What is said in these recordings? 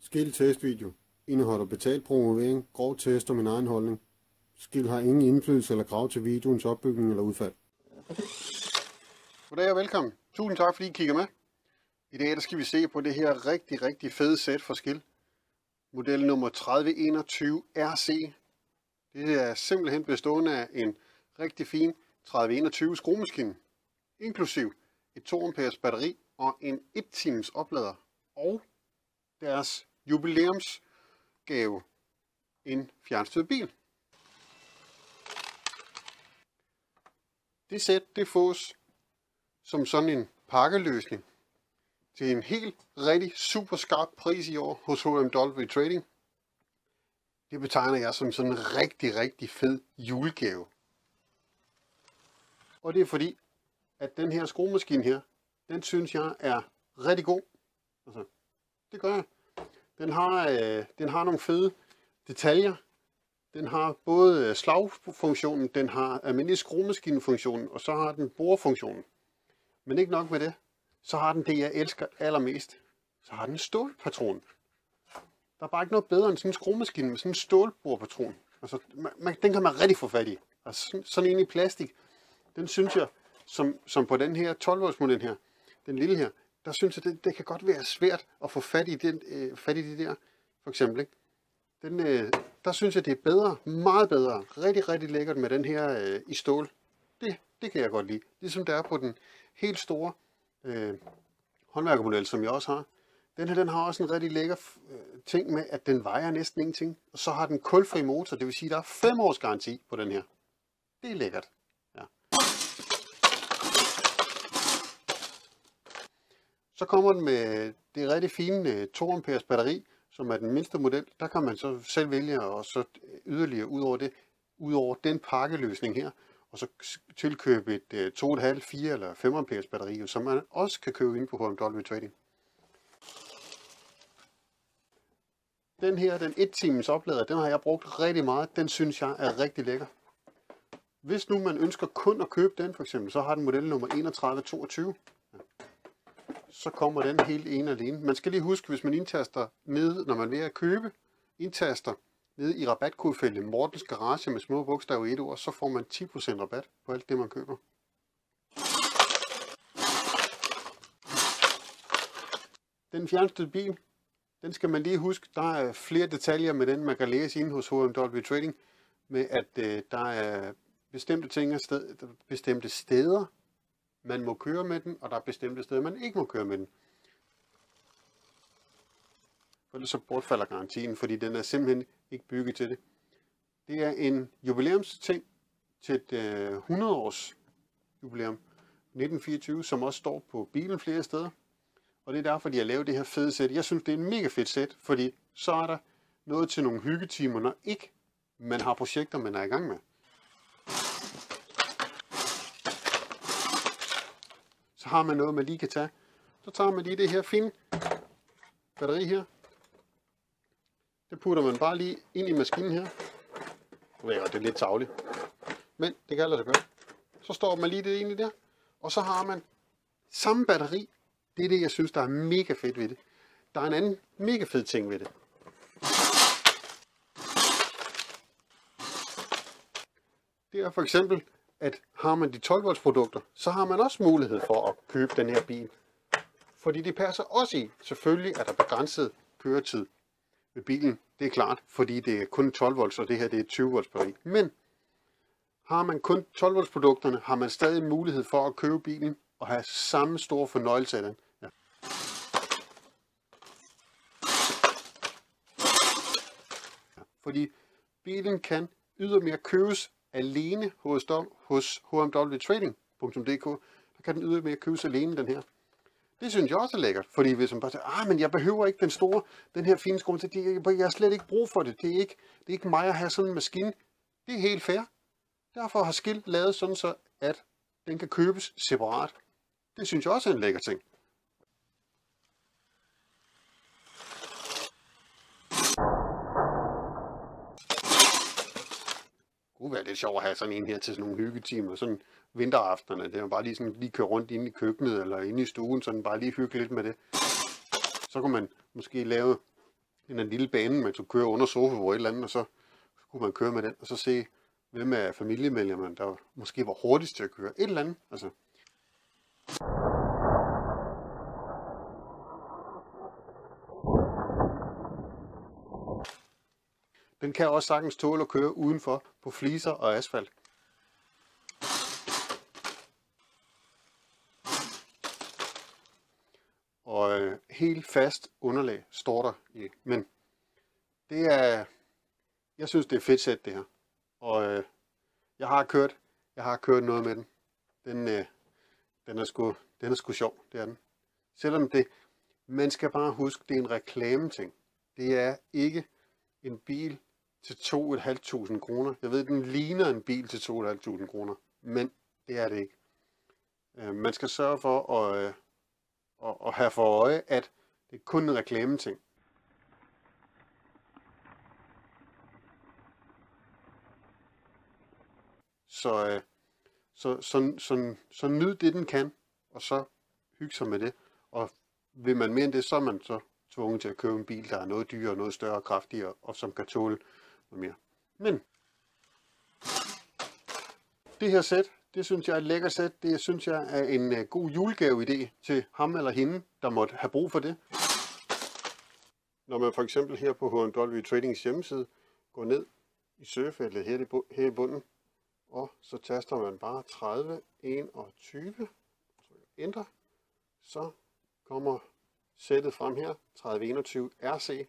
Skill testvideo indeholder betalt promovering, grov test og min egen holdning. Skill har ingen indflydelse eller krav til videoens opbygning eller udfald. Goddag og velkommen. Tusind tak fordi I kigger med. I dag der skal vi se på det her rigtig fede sæt fra Skill. Model nummer 3021 RC. Det er simpelthen bestående af en rigtig fin 3021 skruemaskine, inklusiv et 2 amperes batteri og en 1 times oplader, og deres jubilæumsgave, en fjernstyret bil. Det sæt det fås som sådan en pakkeløsning til en helt rigtig super skarp pris i år hos HMW Trading. Det betegner jeg som sådan en rigtig fed julegave. Og det er fordi, at den her skruemaskine her, den synes jeg er rigtig god. Altså, det gør jeg. Den har nogle fede detaljer. Den har både slagfunktionen, den har almindelig skruemaskinefunktionen, og så har den borefunktionen. Men ikke nok med det, så har den det, jeg elsker allermest. Så har den en stålpatron. Der er bare ikke noget bedre end sådan en skruemaskine med sådan en stålborepatron. Altså, den kan man rigtig få fat i. Altså, sådan en i plastik, den synes jeg, som på den her 12 volts model her, den lille her, der synes jeg, det kan godt være svært at få fat i det der, for eksempel. Ikke? Der synes jeg, det er bedre, meget bedre, rigtig lækkert med den her i stål. Det kan jeg godt lide. Ligesom det er på den helt store håndværkermodel, som jeg også har. Den her, den har også en rigtig lækker ting med, at den vejer næsten ingenting. Og så har den kulfri motor, det vil sige, at der er 5 års garanti på den her. Det er lækkert. Ja. Så kommer den med det rigtig fine 2 amperes batteri, som er den mindste model. Der kan man så selv vælge og så yderligere ud over den pakkeløsning her, og så tilkøbe et 2,5, 4 eller 5 amperes batteri, som man også kan købe ind på HMW Trading. Den her, den 1 times oplader, den har jeg brugt rigtig meget. Den synes jeg er rigtig lækker. Hvis nu man ønsker kun at købe den, for eksempel, så har den model nummer 3122. Så kommer den helt ene alene. Man skal lige huske, hvis man indtaster nede, når man er ved at købe, indtaster nede i rabatkodefeltet Mortens Garage med små bogstaver i et ord, så får man 10% rabat på alt det, man køber. Den fjernstyrede bil, den skal man lige huske, der er flere detaljer med den, man kan læse inde hos HMW Trading, med at der er bestemte ting og bestemte steder, man må køre med den, og der er bestemte steder, man ikke må køre med den. For ellers så bortfalder garantien, fordi den er simpelthen ikke bygget til det. Det er en jubilæumsting til et 100 års jubilæum 1924, som også står på bilen flere steder. Og det er derfor, de har lavet det her fede sæt. Jeg synes, det er en mega fedt sæt, fordi så er der noget til nogle hyggetimer, når ikke man har projekter, man er i gang med. Så har man noget, man lige kan tage. Så tager man lige det her fine batteri her. Det putter man bare lige ind i maskinen her. Det er lidt tarveligt, men det kan lade sig gøre. Så står man lige det ind i der, og så har man samme batteri. Det er det, jeg synes, der er mega fedt ved det. Der er en anden mega fed ting ved det. Det er for eksempel, at har man de 12 volts produkter, så har man også mulighed for at købe den her bil. Fordi det passer også i. Selvfølgelig er der begrænset køretid ved bilen. Det er klart, fordi det er kun 12 volts, og det her det er 20 volts batteri. Men har man kun 12 volts produkterne, har man stadig mulighed for at købe bilen og have samme store fornøjelse af den. Ja. Fordi bilen kan ydermere købes alene hos hmwtrading.dk. Der kan den ydermere købes alene, den her. Det synes jeg også er lækkert, fordi hvis man bare siger, men jeg behøver ikke den her fine skruer, jeg har slet ikke brug for det. Det er ikke mig at have sådan en maskine. Det er helt fair. Derfor har Skill lavet sådan så, at den kan købes separat. Det synes jeg også er en lækker ting. Det kunne være lidt sjovt at have sådan en her til sådan nogle hyggetimer, sådan vinteraftenerne. Det er bare lige køre rundt inde i køkkenet eller inde i stuen, sådan bare lige hygge lidt med det. Så kan man måske lave en lille bane, man kunne køre under sofa hvor et eller andet, og så kunne man køre med den, og så se, hvem af familiemedlemmerne, der måske var hurtigst til at køre. Et eller andet, altså. Den kan også sagtens tåle at køre udenfor på fliser og asfalt. Og helt fast underlag står der i. Men det er, jeg synes det er fedt sæt det her. Og jeg har kørt noget med den. Den er sgu sjov, det er den. Selvom man skal bare huske, det er en reklame-ting. Det er ikke en bil til 2.500 kroner. Jeg ved, den ligner en bil til 2.500 kroner, men det er det ikke. Man skal sørge for at have for øje, at det er kun en reklame-ting. Så nyd det, den kan, og så hygge sig med det. Og vil man mere end det, så er man så tvunget til at købe en bil, der er noget dyrere, noget større og kraftigere, og som kan tåle noget mere. Men det her sæt, det synes jeg er et lækkert sæt. Det synes jeg er en god julegave-idé til ham eller hende, der måtte have brug for det. Når man for eksempel her på H&W Tradings hjemmeside går ned i søgefeltet her i bunden, og så taster man bare 3021, enter, så kommer sættet frem her, 3021 RC.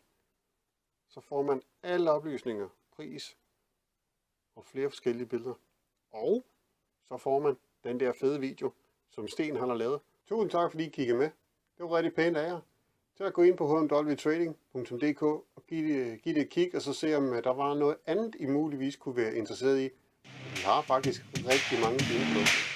Så får man alle oplysninger, pris og flere forskellige billeder. Og så får man den der fede video, som Sten har lavet. Tusind tak fordi I kiggede med. Det var rigtig pænt af jer. Så at gå ind på hwtrading.dk og give det et kig, og så se om der var noget andet, I muligvis kunne være interesseret i. Vi har faktisk rigtig mange fine produkter.